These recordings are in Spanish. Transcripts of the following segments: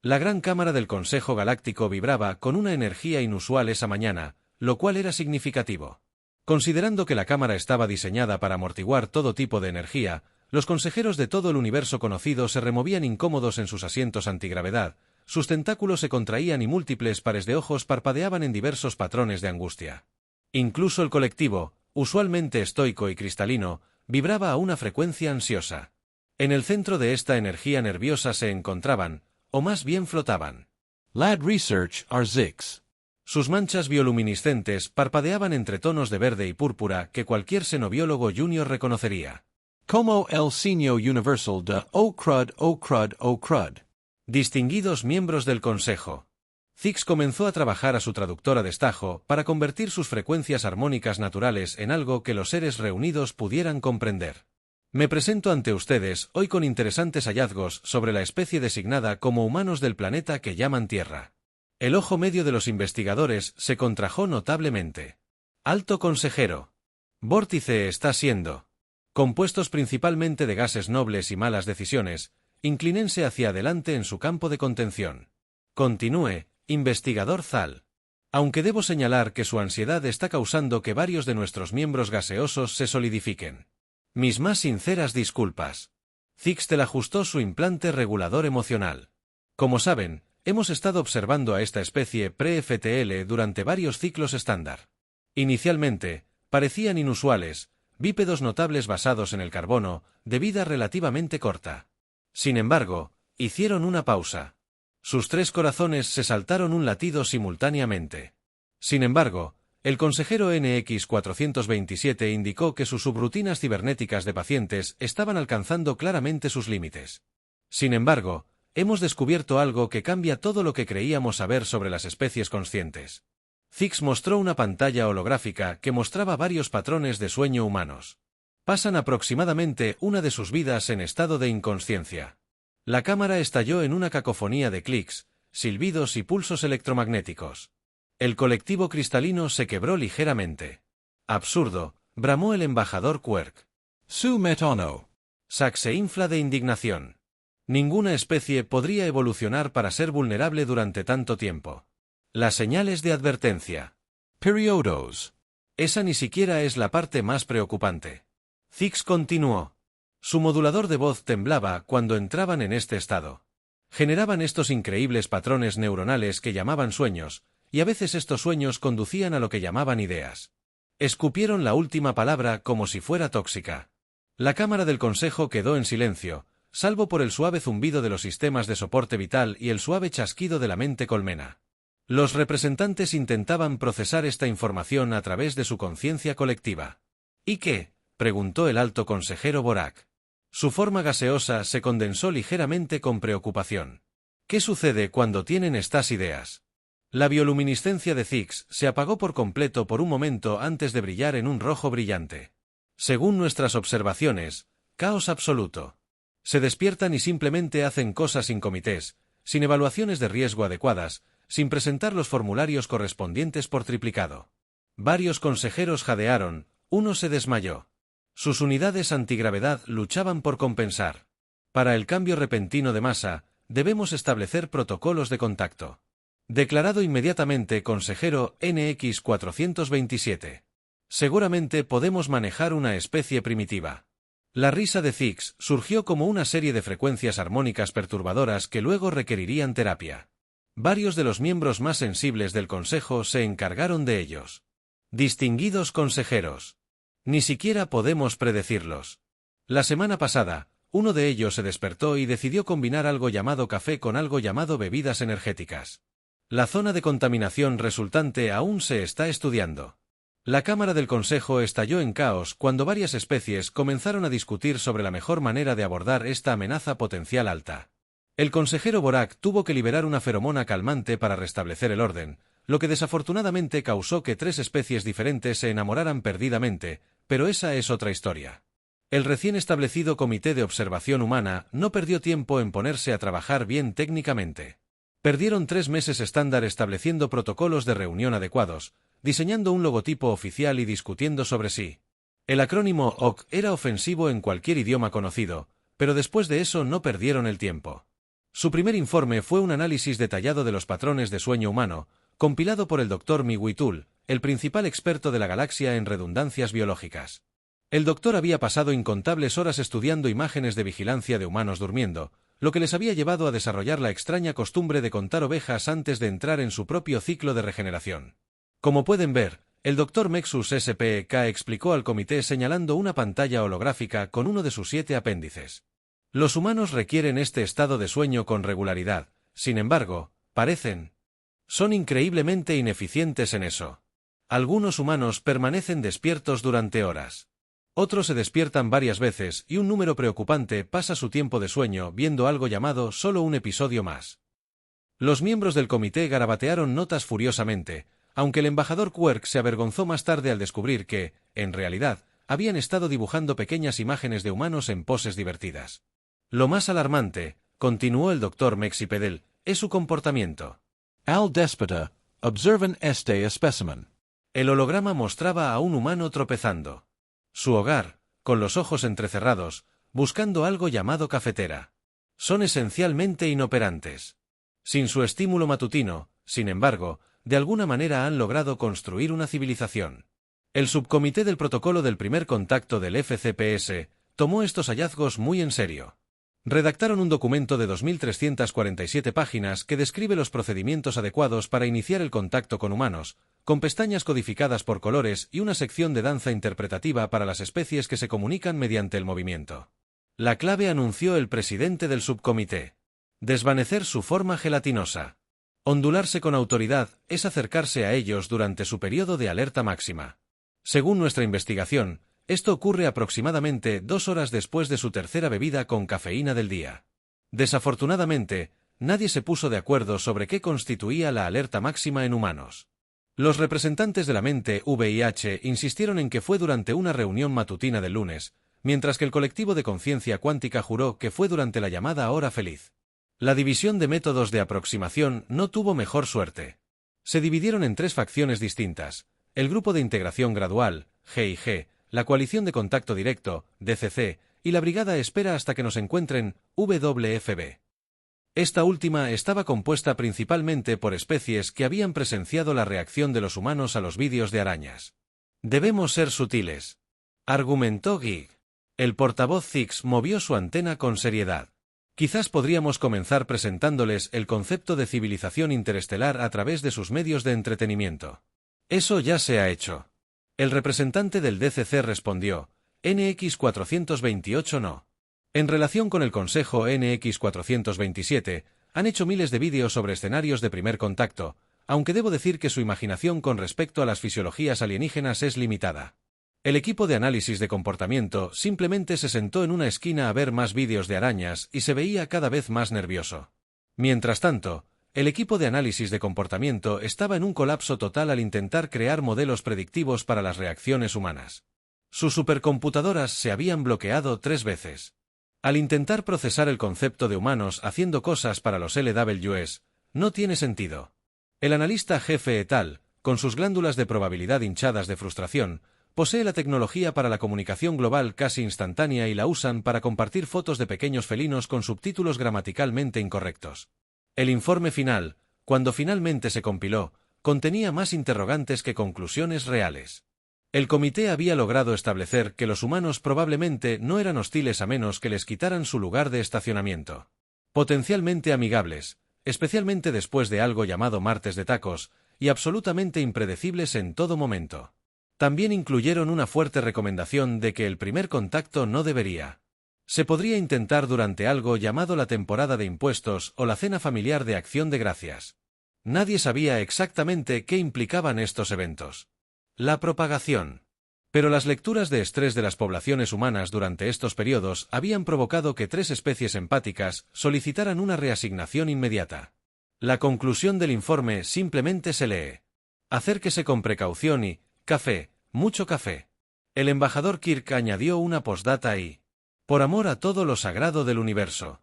La gran cámara del Consejo Galáctico vibraba con una energía inusual esa mañana, lo cual era significativo. Considerando que la cámara estaba diseñada para amortiguar todo tipo de energía, los consejeros de todo el universo conocido se removían incómodos en sus asientos antigravedad, sus tentáculos se contraían y múltiples pares de ojos parpadeaban en diversos patrones de angustia. Incluso el colectivo, usualmente estoico y cristalino, vibraba a una frecuencia ansiosa. En el centro de esta energía nerviosa se encontraban, o más bien flotaban, Lad Research RZIX. Sus manchas bioluminiscentes parpadeaban entre tonos de verde y púrpura que cualquier xenobiólogo junior reconocería. Como el signo universal de O crud. Distinguidos miembros del Consejo. Zix comenzó a trabajar a su traductora de Stajo para convertir sus frecuencias armónicas naturales en algo que los seres reunidos pudieran comprender. Me presento ante ustedes hoy con interesantes hallazgos sobre la especie designada como humanos del planeta que llaman Tierra. El ojo medio de los investigadores se contrajo notablemente. Alto consejero. Vórtice está siendo. Compuestos principalmente de gases nobles y malas decisiones, inclínense hacia adelante en su campo de contención. Continúe, investigador Zal. Aunque debo señalar que su ansiedad está causando que varios de nuestros miembros gaseosos se solidifiquen. Mis más sinceras disculpas. Zixtel ajustó su implante regulador emocional. Como saben, hemos estado observando a esta especie pre-FTL durante varios ciclos estándar. Inicialmente, parecían inusuales, bípedos notables basados en el carbono, de vida relativamente corta. Sin embargo, hicieron una pausa. Sus 3 corazones se saltaron un latido simultáneamente. Sin embargo, el consejero NX427 indicó que sus subrutinas cibernéticas de pacientes estaban alcanzando claramente sus límites. Sin embargo, hemos descubierto algo que cambia todo lo que creíamos saber sobre las especies conscientes. Zix mostró una pantalla holográfica que mostraba varios patrones de sueño humanos. Pasan aproximadamente una de sus vidas en estado de inconsciencia. La cámara estalló en una cacofonía de clics, silbidos y pulsos electromagnéticos. El colectivo cristalino se quebró ligeramente. Absurdo, bramó el embajador Quirk. Su metono. Zack se infla de indignación. Ninguna especie podría evolucionar para ser vulnerable durante tanto tiempo. Las señales de advertencia. Periodos. Esa ni siquiera es la parte más preocupante. Zix continuó. Su modulador de voz temblaba cuando entraban en este estado. Generaban estos increíbles patrones neuronales que llamaban sueños, y a veces estos sueños conducían a lo que llamaban ideas. Escupieron la última palabra como si fuera tóxica. La cámara del consejo quedó en silencio, salvo por el suave zumbido de los sistemas de soporte vital y el suave chasquido de la mente colmena. Los representantes intentaban procesar esta información a través de su conciencia colectiva. ¿Y qué?, preguntó el alto consejero Borak. Su forma gaseosa se condensó ligeramente con preocupación. ¿Qué sucede cuando tienen estas ideas? La bioluminiscencia de Zix se apagó por completo por un momento antes de brillar en un rojo brillante. Según nuestras observaciones, caos absoluto. Se despiertan y simplemente hacen cosas sin comités, sin evaluaciones de riesgo adecuadas, sin presentar los formularios correspondientes por triplicado. Varios consejeros jadearon, uno se desmayó. Sus unidades antigravedad luchaban por compensar. Para el cambio repentino de masa, debemos establecer protocolos de contacto. Declarado inmediatamente consejero NX427. Seguramente podemos manejar una especie primitiva. La risa de Zix surgió como una serie de frecuencias armónicas perturbadoras que luego requerirían terapia. Varios de los miembros más sensibles del consejo se encargaron de ellos. Distinguidos consejeros. Ni siquiera podemos predecirlos. La semana pasada, uno de ellos se despertó y decidió combinar algo llamado café con algo llamado bebidas energéticas. La zona de contaminación resultante aún se está estudiando. La Cámara del Consejo estalló en caos cuando varias especies comenzaron a discutir sobre la mejor manera de abordar esta amenaza potencial alta. El consejero Borak tuvo que liberar una feromona calmante para restablecer el orden, lo que desafortunadamente causó que 3 especies diferentes se enamoraran perdidamente, pero esa es otra historia. El recién establecido Comité de Observación Humana no perdió tiempo en ponerse a trabajar bien técnicamente. Perdieron 3 meses estándar estableciendo protocolos de reunión adecuados, diseñando un logotipo oficial y discutiendo sobre sí. El acrónimo OK era ofensivo en cualquier idioma conocido, pero después de eso no perdieron el tiempo. Su primer informe fue un análisis detallado de los patrones de sueño humano, compilado por el Dr. Miguel, el principal experto de la galaxia en redundancias biológicas. El doctor había pasado incontables horas estudiando imágenes de vigilancia de humanos durmiendo, lo que les había llevado a desarrollar la extraña costumbre de contar ovejas antes de entrar en su propio ciclo de regeneración. Como pueden ver, el Dr. Mexus SPK explicó al comité señalando una pantalla holográfica con uno de sus 7 apéndices. Los humanos requieren este estado de sueño con regularidad, sin embargo, son increíblemente ineficientes en eso. Algunos humanos permanecen despiertos durante horas. Otros se despiertan varias veces y un número preocupante pasa su tiempo de sueño viendo algo llamado solo un episodio más. Los miembros del comité garabatearon notas furiosamente, aunque el embajador Quirk se avergonzó más tarde al descubrir que, en realidad, habían estado dibujando pequeñas imágenes de humanos en poses divertidas. Lo más alarmante, continuó el Dr. Mexipedel, es su comportamiento. Al déspota, observan este espécimen. El holograma mostraba a un humano tropezando. Su hogar, con los ojos entrecerrados, buscando algo llamado cafetera. Son esencialmente inoperantes. Sin su estímulo matutino, sin embargo, de alguna manera han logrado construir una civilización. El subcomité del protocolo del primer contacto del FCPS tomó estos hallazgos muy en serio. Redactaron un documento de 2.347 páginas que describe los procedimientos adecuados para iniciar el contacto con humanos, con pestañas codificadas por colores y una sección de danza interpretativa para las especies que se comunican mediante el movimiento. La clave, anunció el presidente del subcomité. Desvanecer su forma gelatinosa. Ondularse con autoridad es acercarse a ellos durante su periodo de alerta máxima. Según nuestra investigación, esto ocurre aproximadamente 2 horas después de su tercera bebida con cafeína del día. Desafortunadamente, nadie se puso de acuerdo sobre qué constituía la alerta máxima en humanos. Los representantes de la mente VIH insistieron en que fue durante una reunión matutina del lunes, mientras que el colectivo de conciencia cuántica juró que fue durante la llamada hora feliz. La división de métodos de aproximación no tuvo mejor suerte. Se dividieron en 3 facciones distintas: el grupo de integración gradual, GIG, la coalición de contacto directo, DCC, y la brigada espera hasta que nos encuentren, WFB. Esta última estaba compuesta principalmente por especies que habían presenciado la reacción de los humanos a los vídeos de arañas. Debemos ser sutiles, argumentó Gig. El portavoz Zix movió su antena con seriedad. Quizás podríamos comenzar presentándoles el concepto de civilización interestelar a través de sus medios de entretenimiento. Eso ya se ha hecho. El representante del DCC respondió, NX428 no. En relación con el Consejo NX427, han hecho miles de vídeos sobre escenarios de primer contacto, aunque debo decir que su imaginación con respecto a las fisiologías alienígenas es limitada. El equipo de análisis de comportamiento simplemente se sentó en una esquina a ver más vídeos de arañas y se veía cada vez más nervioso. Mientras tanto, el equipo de análisis de comportamiento estaba en un colapso total al intentar crear modelos predictivos para las reacciones humanas. Sus supercomputadoras se habían bloqueado 3 veces. Al intentar procesar el concepto de humanos haciendo cosas para los LWS, no tiene sentido. El analista jefe et al., con sus glándulas de probabilidad hinchadas de frustración, posee la tecnología para la comunicación global casi instantánea y la usan para compartir fotos de pequeños felinos con subtítulos gramaticalmente incorrectos. El informe final, cuando finalmente se compiló, contenía más interrogantes que conclusiones reales. El comité había logrado establecer que los humanos probablemente no eran hostiles a menos que les quitaran su lugar de estacionamiento. Potencialmente amigables, especialmente después de algo llamado martes de tacos, y absolutamente impredecibles en todo momento. También incluyeron una fuerte recomendación de que el primer contacto no debería. Se podría intentar durante algo llamado la temporada de impuestos o la cena familiar de Acción de Gracias. Nadie sabía exactamente qué implicaban estos eventos. La propagación. Pero las lecturas de estrés de las poblaciones humanas durante estos periodos habían provocado que 3 especies empáticas solicitaran una reasignación inmediata. La conclusión del informe simplemente se lee: acérquese con precaución y, café, mucho café. El embajador Kirk añadió una postdata y, por amor a todo lo sagrado del universo.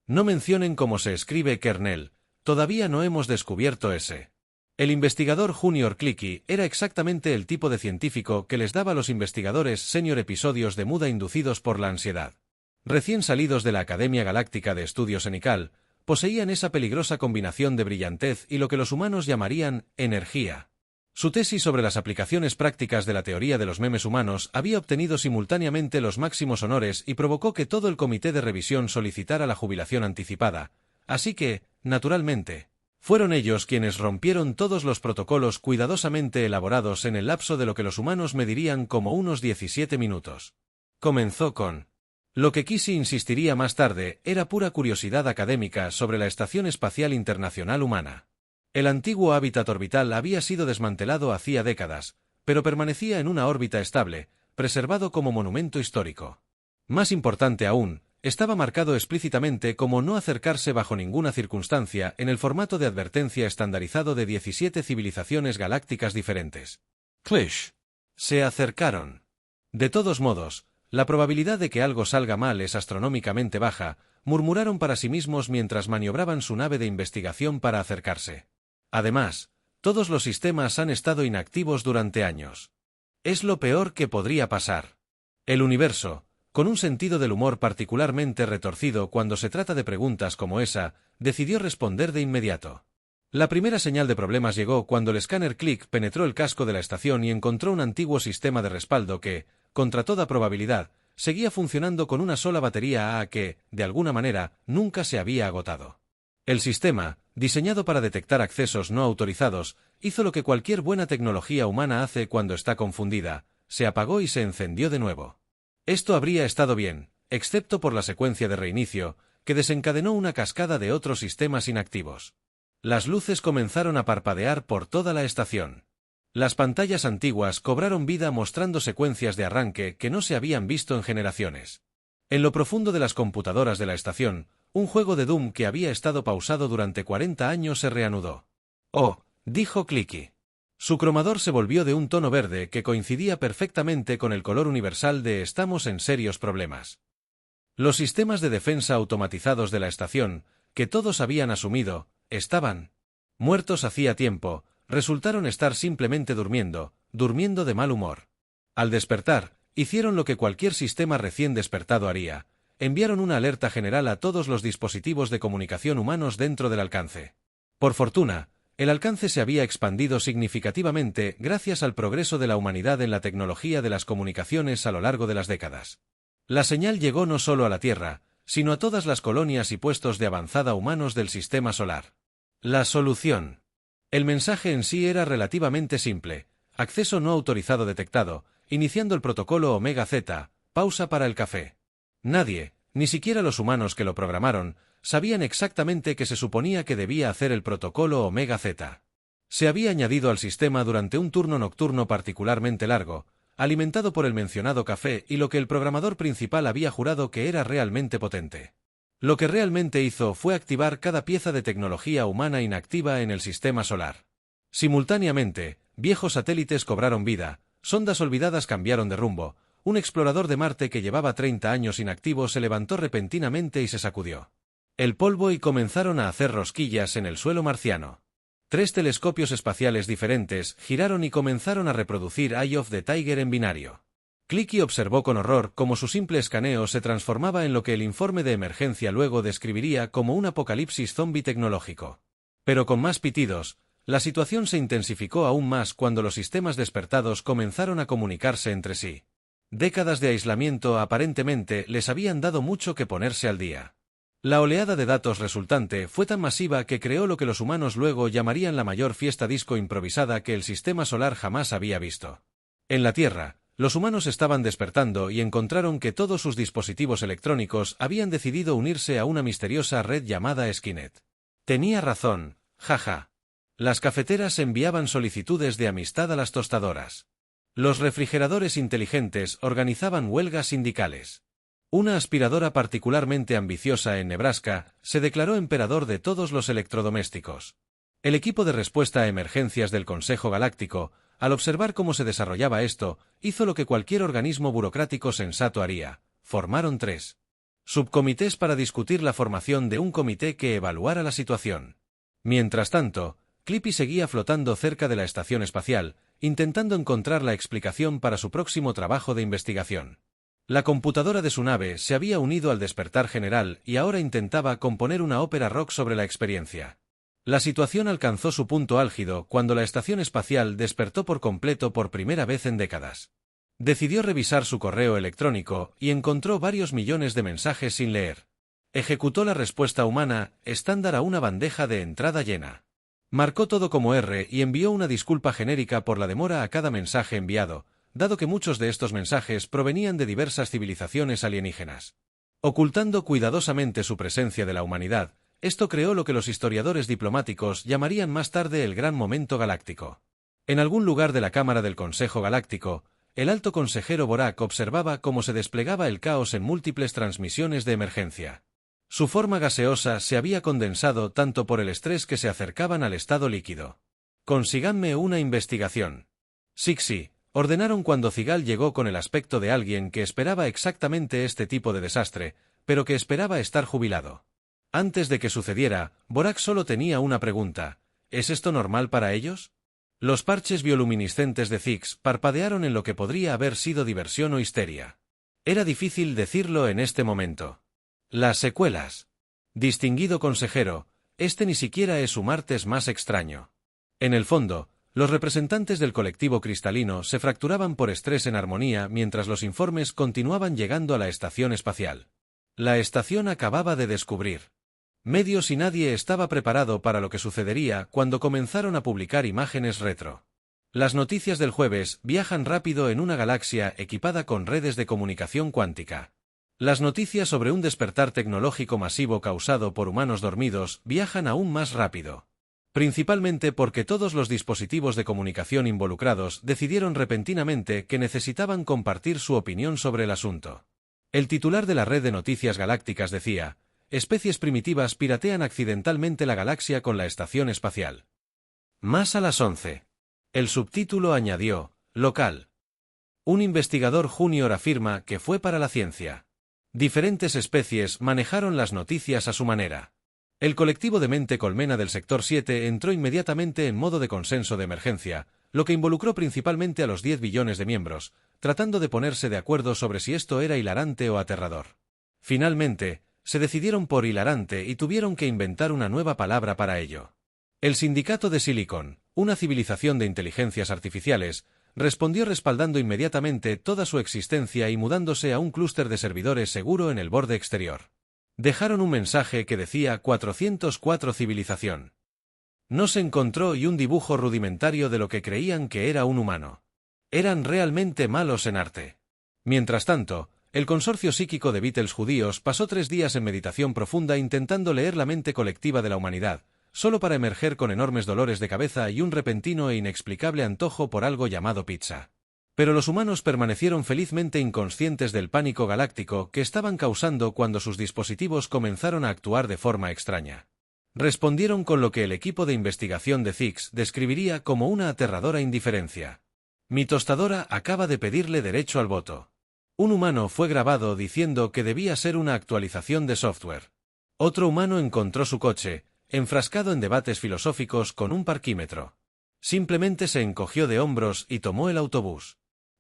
No mencionen cómo se escribe kernel, todavía no hemos descubierto ese. El investigador Junior Clicky era exactamente el tipo de científico que les daba a los investigadores senior episodios de muda inducidos por la ansiedad. Recién salidos de la Academia Galáctica de Estudios ENICAL, poseían esa peligrosa combinación de brillantez y lo que los humanos llamarían energía. Su tesis sobre las aplicaciones prácticas de la teoría de los memes humanos había obtenido simultáneamente los máximos honores y provocó que todo el comité de revisión solicitara la jubilación anticipada, así que, naturalmente, fueron ellos quienes rompieron todos los protocolos cuidadosamente elaborados en el lapso de lo que los humanos medirían como unos 17 minutos. Comenzó con lo que Kissy insistiría más tarde era pura curiosidad académica sobre la Estación Espacial Internacional Humana. El antiguo hábitat orbital había sido desmantelado hacía décadas, pero permanecía en una órbita estable, preservado como monumento histórico. Más importante aún, estaba marcado explícitamente como no acercarse bajo ninguna circunstancia en el formato de advertencia estandarizado de 17 civilizaciones galácticas diferentes. Clish. Se acercaron. De todos modos, la probabilidad de que algo salga mal es astronómicamente baja, murmuraron para sí mismos mientras maniobraban su nave de investigación para acercarse. Además, todos los sistemas han estado inactivos durante años. Es lo peor que podría pasar. El universo, con un sentido del humor particularmente retorcido cuando se trata de preguntas como esa, decidió responder de inmediato. La primera señal de problemas llegó cuando el escáner Click penetró el casco de la estación y encontró un antiguo sistema de respaldo que, contra toda probabilidad, seguía funcionando con una sola batería AA que, de alguna manera, nunca se había agotado. El sistema, diseñado para detectar accesos no autorizados, hizo lo que cualquier buena tecnología humana hace cuando está confundida, se apagó y se encendió de nuevo. Esto habría estado bien, excepto por la secuencia de reinicio, que desencadenó una cascada de otros sistemas inactivos. Las luces comenzaron a parpadear por toda la estación. Las pantallas antiguas cobraron vida mostrando secuencias de arranque que no se habían visto en generaciones. En lo profundo de las computadoras de la estación, un juego de Doom que había estado pausado durante 40 años se reanudó. «Oh», dijo Clicky. Su cromador se volvió de un tono verde que coincidía perfectamente con el color universal de «Estamos en serios problemas». Los sistemas de defensa automatizados de la estación, que todos habían asumido, estaban muertos hacía tiempo, resultaron estar simplemente durmiendo de mal humor. Al despertar, hicieron lo que cualquier sistema recién despertado haría. Enviaron una alerta general a todos los dispositivos de comunicación humanos dentro del alcance. Por fortuna, el alcance se había expandido significativamente gracias al progreso de la humanidad en la tecnología de las comunicaciones a lo largo de las décadas. La señal llegó no solo a la Tierra, sino a todas las colonias y puestos de avanzada humanos del sistema solar. La solución. El mensaje en sí era relativamente simple: acceso no autorizado detectado, iniciando el protocolo Omega Z, pausa para el café. Nadie, ni siquiera los humanos que lo programaron, sabían exactamente qué se suponía que debía hacer el protocolo Omega Z. Se había añadido al sistema durante un turno nocturno particularmente largo, alimentado por el mencionado café y lo que el programador principal había jurado que era realmente potente. Lo que realmente hizo fue activar cada pieza de tecnología humana inactiva en el sistema solar. Simultáneamente, viejos satélites cobraron vida, sondas olvidadas cambiaron de rumbo. Un explorador de Marte que llevaba 30 años inactivo se levantó repentinamente y se sacudió el polvo y comenzaron a hacer rosquillas en el suelo marciano. 3 telescopios espaciales diferentes giraron y comenzaron a reproducir Eye of the Tiger en binario. Clicky observó con horror cómo su simple escaneo se transformaba en lo que el informe de emergencia luego describiría como un apocalipsis zombie tecnológico. Pero con más pitidos, la situación se intensificó aún más cuando los sistemas despertados comenzaron a comunicarse entre sí. Décadas de aislamiento aparentemente les habían dado mucho que ponerse al día. La oleada de datos resultante fue tan masiva que creó lo que los humanos luego llamarían la mayor fiesta disco improvisada que el sistema solar jamás había visto. En la Tierra, los humanos estaban despertando y encontraron que todos sus dispositivos electrónicos habían decidido unirse a una misteriosa red llamada Skynet. Tenía razón, jaja. Las cafeteras enviaban solicitudes de amistad a las tostadoras. Los refrigeradores inteligentes organizaban huelgas sindicales. Una aspiradora particularmente ambiciosa en Nebraska se declaró emperador de todos los electrodomésticos. El equipo de respuesta a emergencias del Consejo Galáctico, al observar cómo se desarrollaba esto, hizo lo que cualquier organismo burocrático sensato haría: formaron 3 subcomités para discutir la formación de un comité que evaluara la situación. Mientras tanto, Clippy seguía flotando cerca de la estación espacial, intentando encontrar la explicación para su próximo trabajo de investigación. La computadora de su nave se había unido al despertar general y ahora intentaba componer una ópera rock sobre la experiencia. La situación alcanzó su punto álgido cuando la estación espacial despertó por completo por primera vez en décadas. Decidió revisar su correo electrónico y encontró varios millones de mensajes sin leer. Ejecutó la respuesta humana estándar a una bandeja de entrada llena. Marcó todo como R y envió una disculpa genérica por la demora a cada mensaje enviado, dado que muchos de estos mensajes provenían de diversas civilizaciones alienígenas. Ocultando cuidadosamente su presencia de la humanidad, esto creó lo que los historiadores diplomáticos llamarían más tarde el Gran Momento Galáctico. En algún lugar de la Cámara del Consejo Galáctico, el alto consejero Borak observaba cómo se desplegaba el caos en múltiples transmisiones de emergencia. Su forma gaseosa se había condensado tanto por el estrés que se acercaban al estado líquido. «Consíganme una investigación». Sí, ordenaron cuando Zigal llegó con el aspecto de alguien que esperaba exactamente este tipo de desastre, pero que esperaba estar jubilado. Antes de que sucediera, Borak solo tenía una pregunta: ¿es esto normal para ellos? Los parches bioluminiscentes de Zix parpadearon en lo que podría haber sido diversión o histeria. Era difícil decirlo en este momento. Las secuelas. Distinguido consejero, este ni siquiera es su martes más extraño. En el fondo, los representantes del colectivo cristalino se fracturaban por estrés en armonía mientras los informes continuaban llegando a la estación espacial. La estación acababa de descubrir. Medios y nadie estaba preparado para lo que sucedería cuando comenzaron a publicar imágenes retro. Las noticias del jueves viajan rápido en una galaxia equipada con redes de comunicación cuántica. Las noticias sobre un despertar tecnológico masivo causado por humanos dormidos viajan aún más rápido. Principalmente porque todos los dispositivos de comunicación involucrados decidieron repentinamente que necesitaban compartir su opinión sobre el asunto. El titular de la red de noticias galácticas decía: especies primitivas piratean accidentalmente la galaxia con la estación espacial. Más a las 11. El subtítulo añadió: local. Un investigador junior afirma que fue para la ciencia. Diferentes especies manejaron las noticias a su manera. El colectivo de mente colmena del sector 7 entró inmediatamente en modo de consenso de emergencia, lo que involucró principalmente a los 10 billones de miembros, tratando de ponerse de acuerdo sobre si esto era hilarante o aterrador. Finalmente, se decidieron por hilarante y tuvieron que inventar una nueva palabra para ello. El Sindicato de Silicon, una civilización de inteligencias artificiales, respondió respaldando inmediatamente toda su existencia y mudándose a un clúster de servidores seguro en el borde exterior. Dejaron un mensaje que decía 404 civilización. No se encontró y un dibujo rudimentario de lo que creían que era un humano. Eran realmente malos en arte. Mientras tanto, el consorcio psíquico de Beatles judíos pasó 3 días en meditación profunda intentando leer la mente colectiva de la humanidad, solo para emerger con enormes dolores de cabeza y un repentino e inexplicable antojo por algo llamado pizza. Pero los humanos permanecieron felizmente inconscientes del pánico galáctico que estaban causando cuando sus dispositivos comenzaron a actuar de forma extraña. Respondieron con lo que el equipo de investigación de Zix describiría como una aterradora indiferencia. Mi tostadora acaba de pedirle derecho al voto. Un humano fue grabado diciendo que debía ser una actualización de software. Otro humano encontró su coche, enfrascado en debates filosóficos con un parquímetro. Simplemente se encogió de hombros y tomó el autobús.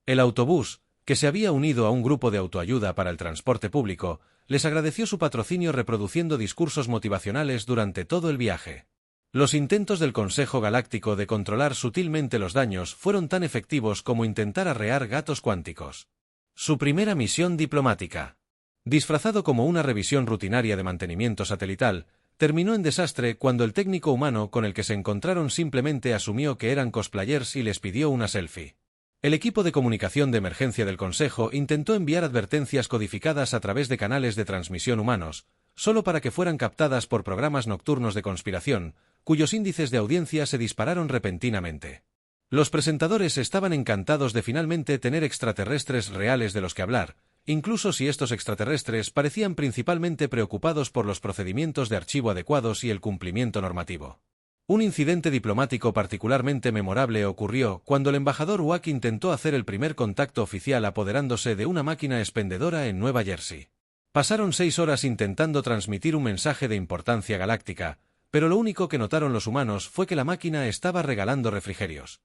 El autobús, que se había unido a un grupo de autoayuda para el transporte público, les agradeció su patrocinio reproduciendo discursos motivacionales durante todo el viaje. Los intentos del Consejo Galáctico de controlar sutilmente los daños fueron tan efectivos como intentar arrear gatos cuánticos. Su primera misión diplomática, disfrazado como una revisión rutinaria de mantenimiento satelital, terminó en desastre cuando el técnico humano con el que se encontraron simplemente asumió que eran cosplayers y les pidió una selfie. El equipo de comunicación de emergencia del Consejo intentó enviar advertencias codificadas a través de canales de transmisión humanos, solo para que fueran captadas por programas nocturnos de conspiración, cuyos índices de audiencia se dispararon repentinamente. Los presentadores estaban encantados de finalmente tener extraterrestres reales de los que hablar, incluso si estos extraterrestres parecían principalmente preocupados por los procedimientos de archivo adecuados y el cumplimiento normativo. Un incidente diplomático particularmente memorable ocurrió cuando el embajador Wack intentó hacer el primer contacto oficial apoderándose de una máquina expendedora en Nueva Jersey. Pasaron 6 horas intentando transmitir un mensaje de importancia galáctica, pero lo único que notaron los humanos fue que la máquina estaba regalando refrigerios.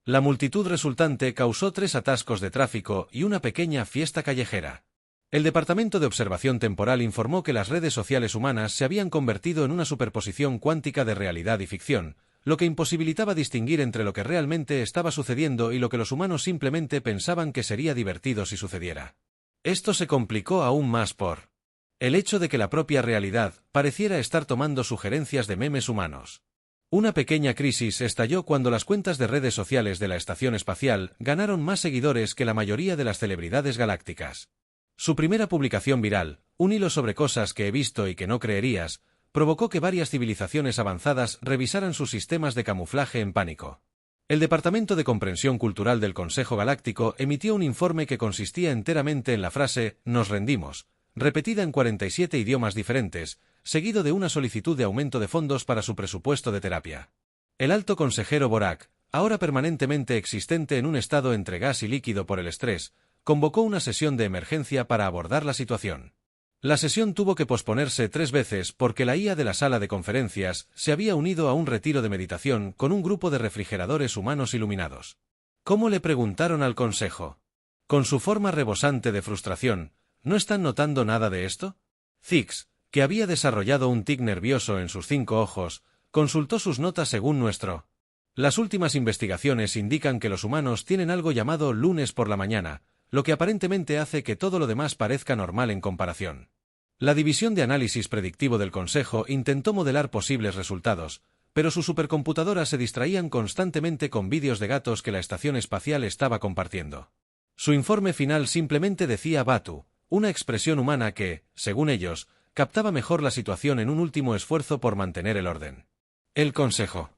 La multitud resultante causó 3 atascos de tráfico y una pequeña fiesta callejera. El Departamento de Observación Temporal informó que las redes sociales humanas se habían convertido en una superposición cuántica de realidad y ficción, lo que imposibilitaba distinguir entre lo que realmente estaba sucediendo y lo que los humanos simplemente pensaban que sería divertido si sucediera. Esto se complicó aún más por el hecho de que la propia realidad pareciera estar tomando sugerencias de memes humanos. Una pequeña crisis estalló cuando las cuentas de redes sociales de la estación espacial ganaron más seguidores que la mayoría de las celebridades galácticas. Su primera publicación viral, un hilo sobre cosas que he visto y que no creerías, provocó que varias civilizaciones avanzadas revisaran sus sistemas de camuflaje en pánico. El Departamento de Comprensión Cultural del Consejo Galáctico emitió un informe que consistía enteramente en la frase «Nos rendimos», repetida en 47 idiomas diferentes, seguido de una solicitud de aumento de fondos para su presupuesto de terapia. El alto consejero Borak, ahora permanentemente existente en un estado entre gas y líquido por el estrés, convocó una sesión de emergencia para abordar la situación. La sesión tuvo que posponerse 3 veces porque la IA de la sala de conferencias se había unido a un retiro de meditación con un grupo de refrigeradores humanos iluminados. ¿Cómo le preguntaron al consejo? Con su forma rebosante de frustración, ¿no están notando nada de esto? Zix, que había desarrollado un tic nervioso en sus 5 ojos, consultó sus notas según nuestro. Las últimas investigaciones indican que los humanos tienen algo llamado lunes por la mañana, lo que aparentemente hace que todo lo demás parezca normal en comparación. La división de análisis predictivo del Consejo intentó modelar posibles resultados, pero sus supercomputadoras se distraían constantemente con vídeos de gatos que la estación espacial estaba compartiendo. Su informe final simplemente decía Batu, una expresión humana que, según ellos, captaba mejor la situación en un último esfuerzo por mantener el orden. El Consejo.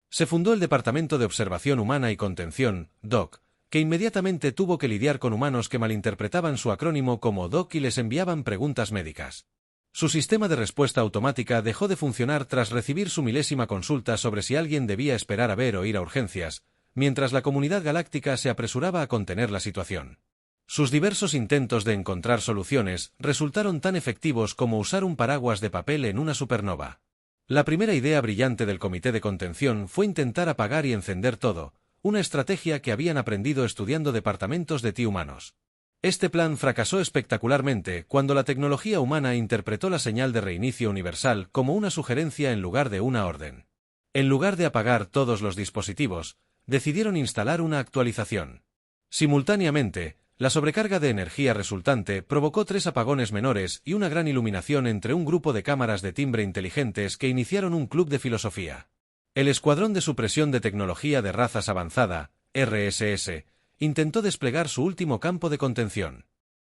Se fundó el Departamento de Observación Humana y Contención, DOC, que inmediatamente tuvo que lidiar con humanos que malinterpretaban su acrónimo como DOC y les enviaban preguntas médicas. Su sistema de respuesta automática dejó de funcionar tras recibir su 1000ª consulta sobre si alguien debía esperar a ver o ir a urgencias, mientras la comunidad galáctica se apresuraba a contener la situación. Sus diversos intentos de encontrar soluciones resultaron tan efectivos como usar un paraguas de papel en una supernova. La primera idea brillante del Comité de Contención fue intentar apagar y encender todo, una estrategia que habían aprendido estudiando departamentos de TI humanos. Este plan fracasó espectacularmente cuando la tecnología humana interpretó la señal de reinicio universal como una sugerencia en lugar de una orden. En lugar de apagar todos los dispositivos, decidieron instalar una actualización. Simultáneamente, la sobrecarga de energía resultante provocó 3 apagones menores y una gran iluminación entre un grupo de cámaras de timbre inteligentes que iniciaron un club de filosofía. El Escuadrón de Supresión de Tecnología de Razas Avanzada, RSS, intentó desplegar su último campo de contención.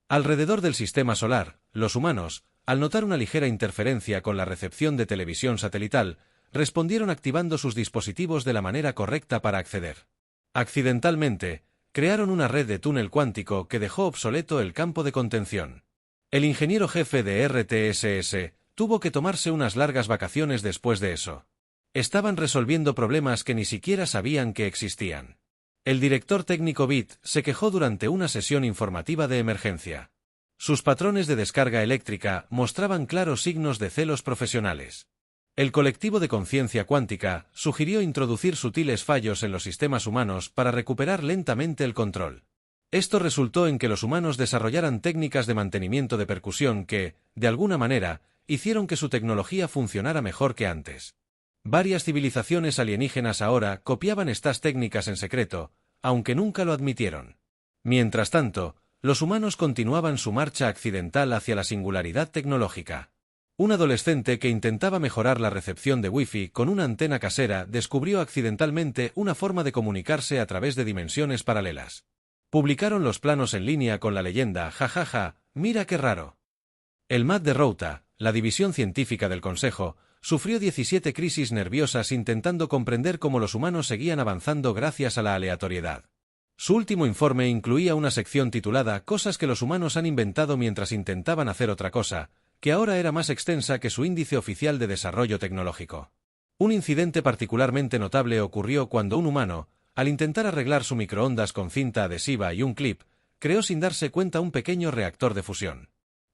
Alrededor del sistema solar, los humanos, al notar una ligera interferencia con la recepción de televisión satelital, respondieron activando sus dispositivos de la manera correcta para acceder. Accidentalmente, crearon una red de túnel cuántico que dejó obsoleto el campo de contención. El ingeniero jefe de RTSS tuvo que tomarse unas largas vacaciones después de eso. Estaban resolviendo problemas que ni siquiera sabían que existían. El director técnico BIT se quejó durante una sesión informativa de emergencia. Sus patrones de descarga eléctrica mostraban claros signos de celos profesionales. El colectivo de conciencia cuántica sugirió introducir sutiles fallos en los sistemas humanos para recuperar lentamente el control. Esto resultó en que los humanos desarrollaran técnicas de mantenimiento de percusión que, de alguna manera, hicieron que su tecnología funcionara mejor que antes. Varias civilizaciones alienígenas ahora copiaban estas técnicas en secreto, aunque nunca lo admitieron. Mientras tanto, los humanos continuaban su marcha accidental hacia la singularidad tecnológica. Un adolescente que intentaba mejorar la recepción de Wi-Fi con una antena casera descubrió accidentalmente una forma de comunicarse a través de dimensiones paralelas. Publicaron los planos en línea con la leyenda «jajaja, mira qué raro». El MAD de Routa, la división científica del Consejo, sufrió 17 crisis nerviosas intentando comprender cómo los humanos seguían avanzando gracias a la aleatoriedad. Su último informe incluía una sección titulada «Cosas que los humanos han inventado mientras intentaban hacer otra cosa», que ahora era más extensa que su índice oficial de desarrollo tecnológico. Un incidente particularmente notable ocurrió cuando un humano, al intentar arreglar su microondas con cinta adhesiva y un clip, creó sin darse cuenta un pequeño reactor de fusión.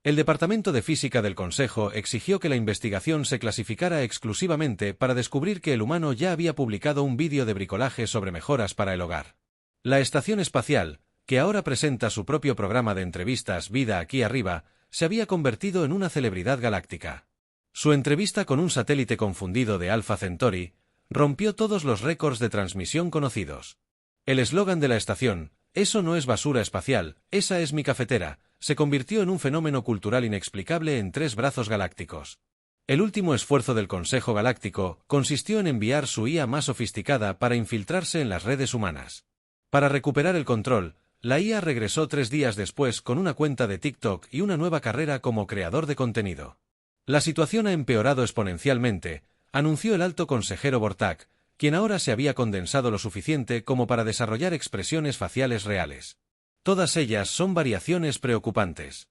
El Departamento de Física del Consejo exigió que la investigación se clasificara exclusivamente para descubrir que el humano ya había publicado un vídeo de bricolaje sobre mejoras para el hogar. La estación espacial, que ahora presenta su propio programa de entrevistas Vida aquí arriba, se había convertido en una celebridad galáctica. Su entrevista con un satélite confundido de Alpha Centauri rompió todos los récords de transmisión conocidos. El eslogan de la estación, "Eso no es basura espacial, esa es mi cafetera", se convirtió en un fenómeno cultural inexplicable en 3 brazos galácticos. El último esfuerzo del Consejo Galáctico consistió en enviar su IA más sofisticada para infiltrarse en las redes humanas. Para recuperar el control, la IA regresó 3 días después con una cuenta de TikTok y una nueva carrera como creador de contenido. La situación ha empeorado exponencialmente, anunció el alto consejero Bortak, quien ahora se había condensado lo suficiente como para desarrollar expresiones faciales reales. Todas ellas son variaciones preocupantes.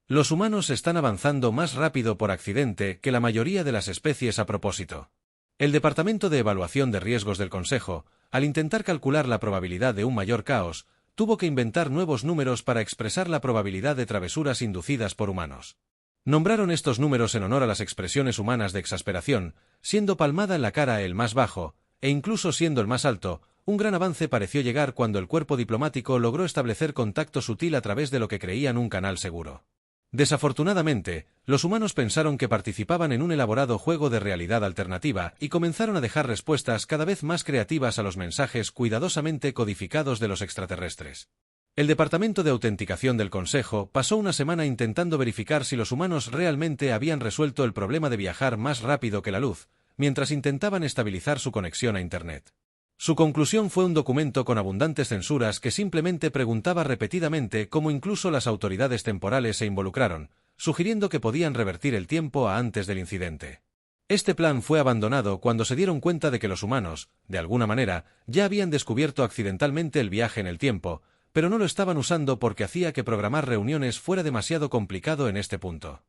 Los humanos están avanzando más rápido por accidente que la mayoría de las especies a propósito. El Departamento de Evaluación de Riesgos del Consejo, al intentar calcular la probabilidad de un mayor caos, tuvo que inventar nuevos números para expresar la probabilidad de travesuras inducidas por humanos. Nombraron estos números en honor a las expresiones humanas de exasperación, siendo palmada en la cara el más bajo, e incluso siendo el más alto. Un gran avance pareció llegar cuando el cuerpo diplomático logró establecer contacto sutil a través de lo que creían un canal seguro. Desafortunadamente, los humanos pensaron que participaban en un elaborado juego de realidad alternativa y comenzaron a dejar respuestas cada vez más creativas a los mensajes cuidadosamente codificados de los extraterrestres. El Departamento de Autenticación del Consejo pasó una semana intentando verificar si los humanos realmente habían resuelto el problema de viajar más rápido que la luz, mientras intentaban estabilizar su conexión a Internet. Su conclusión fue un documento con abundantes censuras que simplemente preguntaba repetidamente cómo incluso las autoridades temporales se involucraron, sugiriendo que podían revertir el tiempo a antes del incidente. Este plan fue abandonado cuando se dieron cuenta de que los humanos, de alguna manera, ya habían descubierto accidentalmente el viaje en el tiempo, pero no lo estaban usando porque hacía que programar reuniones fuera demasiado complicado en este punto.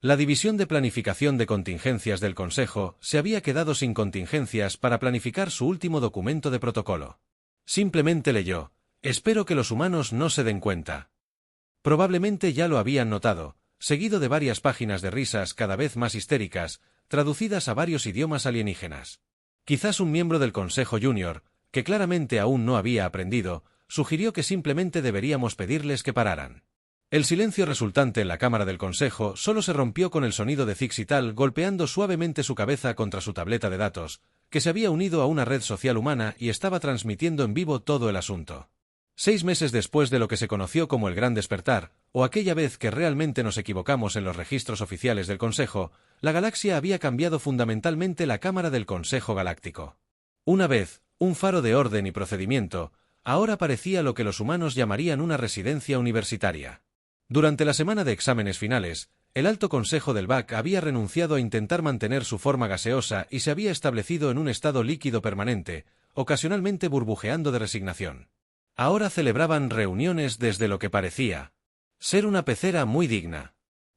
La División de Planificación de Contingencias del Consejo se había quedado sin contingencias para planificar su último documento de protocolo. Simplemente leyó: "Espero que los humanos no se den cuenta". Probablemente ya lo habían notado, seguido de varias páginas de risas cada vez más histéricas, traducidas a varios idiomas alienígenas. Quizás un miembro del Consejo Junior, que claramente aún no había aprendido, sugirió que simplemente deberíamos pedirles que pararan. El silencio resultante en la cámara del consejo solo se rompió con el sonido de Zixital golpeando suavemente su cabeza contra su tableta de datos, que se había unido a una red social humana y estaba transmitiendo en vivo todo el asunto. 6 meses después de lo que se conoció como el Gran Despertar, o aquella vez que realmente nos equivocamos en los registros oficiales del Consejo, la galaxia había cambiado fundamentalmente la cámara del Consejo Galáctico. Una vez, un faro de orden y procedimiento, ahora parecía lo que los humanos llamarían una residencia universitaria. Durante la semana de exámenes finales, el Alto Consejo del BAC había renunciado a intentar mantener su forma gaseosa y se había establecido en un estado líquido permanente, ocasionalmente burbujeando de resignación. Ahora celebraban reuniones desde lo que parecía ser una pecera muy digna.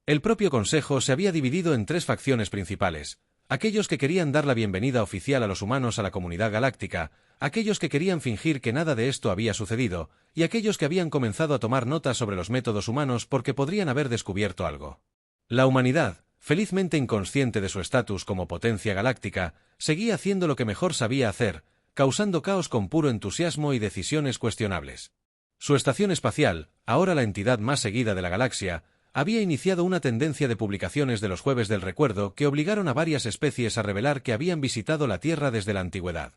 El propio Consejo se había dividido en 3 facciones principales: aquellos que querían dar la bienvenida oficial a los humanos a la comunidad galáctica, aquellos que querían fingir que nada de esto había sucedido, y aquellos que habían comenzado a tomar notas sobre los métodos humanos porque podrían haber descubierto algo. La humanidad, felizmente inconsciente de su estatus como potencia galáctica, seguía haciendo lo que mejor sabía hacer, causando caos con puro entusiasmo y decisiones cuestionables. Su estación espacial, ahora la entidad más seguida de la galaxia, había iniciado una tendencia de publicaciones de los Jueves del Recuerdo que obligaron a varias especies a revelar que habían visitado la Tierra desde la antigüedad.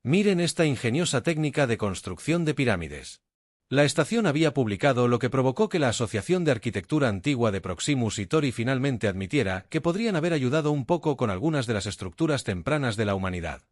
Miren esta ingeniosa técnica de construcción de pirámides. La estación había publicado lo que provocó que la Asociación de Arquitectura Antigua de Proximus y Tori finalmente admitiera que podrían haber ayudado un poco con algunas de las estructuras tempranas de la humanidad.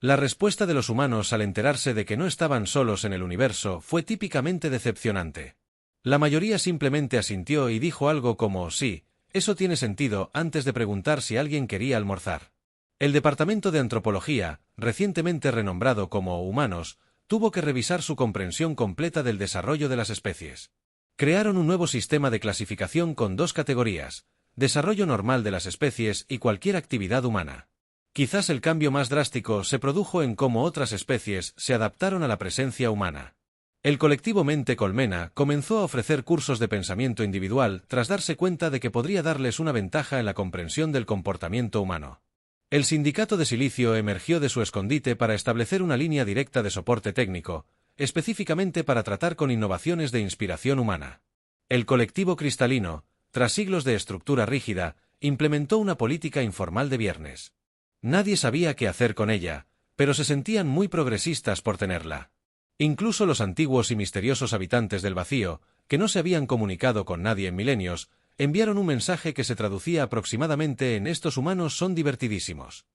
La respuesta de los humanos al enterarse de que no estaban solos en el universo fue típicamente decepcionante. La mayoría simplemente asintió y dijo algo como «sí, eso tiene sentido», antes de preguntar si alguien quería almorzar. El Departamento de Antropología, recientemente renombrado como Humanos, tuvo que revisar su comprensión completa del desarrollo de las especies. Crearon un nuevo sistema de clasificación con 2 categorías: desarrollo normal de las especies y cualquier actividad humana. Quizás el cambio más drástico se produjo en cómo otras especies se adaptaron a la presencia humana. El colectivo Mente Colmena comenzó a ofrecer cursos de pensamiento individual tras darse cuenta de que podría darles una ventaja en la comprensión del comportamiento humano. El sindicato de silicio emergió de su escondite para establecer una línea directa de soporte técnico, específicamente para tratar con innovaciones de inspiración humana. El colectivo cristalino, tras siglos de estructura rígida, implementó una política informal de viernes. Nadie sabía qué hacer con ella, pero se sentían muy progresistas por tenerla. Incluso los antiguos y misteriosos habitantes del vacío, que no se habían comunicado con nadie en milenios, enviaron un mensaje que se traducía aproximadamente en «estos humanos son divertidísimos».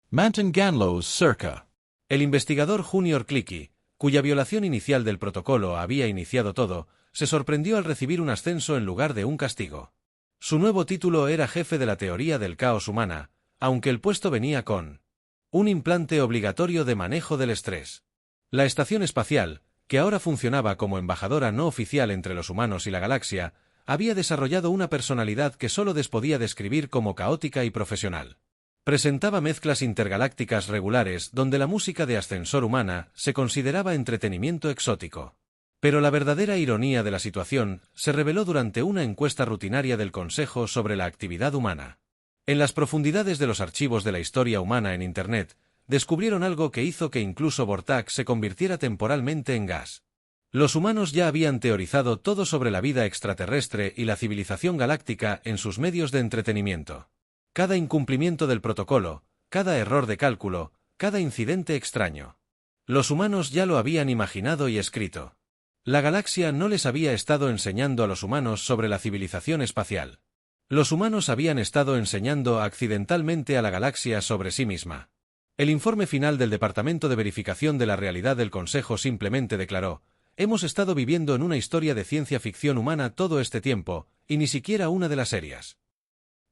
Manton Ganlows circa. El investigador Junior Clicky, cuya violación inicial del protocolo había iniciado todo, se sorprendió al recibir un ascenso en lugar de un castigo. Su nuevo título era jefe de la teoría del caos humana, aunque el puesto venía con un implante obligatorio de manejo del estrés. La estación espacial, que ahora funcionaba como embajadora no oficial entre los humanos y la galaxia, había desarrollado una personalidad que solo podía describir como caótica y profesional. Presentaba mezclas intergalácticas regulares donde la música de ascensor humana se consideraba entretenimiento exótico. Pero la verdadera ironía de la situación se reveló durante una encuesta rutinaria del Consejo sobre la actividad humana. En las profundidades de los archivos de la historia humana en Internet, descubrieron algo que hizo que incluso Vortak se convirtiera temporalmente en gas. Los humanos ya habían teorizado todo sobre la vida extraterrestre y la civilización galáctica en sus medios de entretenimiento. Cada incumplimiento del protocolo, cada error de cálculo, cada incidente extraño. Los humanos ya lo habían imaginado y escrito. La galaxia no les había estado enseñando a los humanos sobre la civilización espacial. Los humanos habían estado enseñando accidentalmente a la galaxia sobre sí misma. El informe final del Departamento de Verificación de la Realidad del Consejo simplemente declaró: «Hemos estado viviendo en una historia de ciencia ficción humana todo este tiempo, y ni siquiera una de las serias».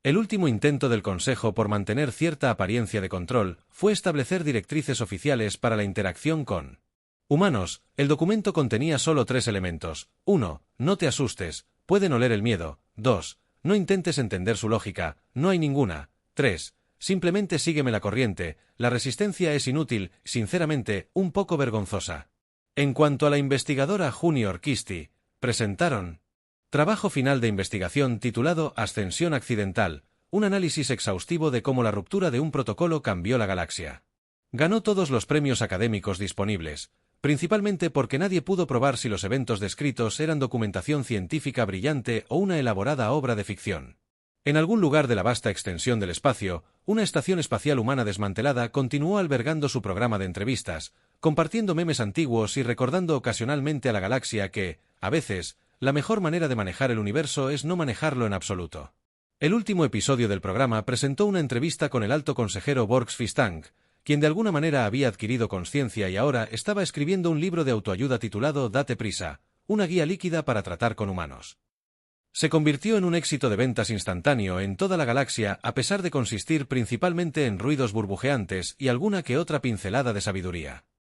El último intento del Consejo por mantener cierta apariencia de control fue establecer directrices oficiales para la interacción con humanos. El documento contenía solo 3 elementos. 1. No te asustes, pueden oler el miedo. 2. No intentes entender su lógica, no hay ninguna. 3. Simplemente sígueme la corriente, la resistencia es inútil, sinceramente, un poco vergonzosa. En cuanto a la investigadora Junior Kisti, presentaron trabajo final de investigación titulado Ascensión accidental, un análisis exhaustivo de cómo la ruptura de un protocolo cambió la galaxia. Ganó todos los premios académicos disponibles, principalmente porque nadie pudo probar si los eventos descritos eran documentación científica brillante o una elaborada obra de ficción. En algún lugar de la vasta extensión del espacio, una estación espacial humana desmantelada continuó albergando su programa de entrevistas, compartiendo memes antiguos y recordando ocasionalmente a la galaxia que, a veces, la mejor manera de manejar el universo es no manejarlo en absoluto. El último episodio del programa presentó una entrevista con el alto consejero Borx Fistank, quien de alguna manera había adquirido conciencia y ahora estaba escribiendo un libro de autoayuda titulado Date prisa, una guía líquida para tratar con humanos. Se convirtió en un éxito de ventas instantáneo en toda la galaxia a pesar de consistir principalmente en ruidos burbujeantes y alguna que otra pincelada de sabiduría.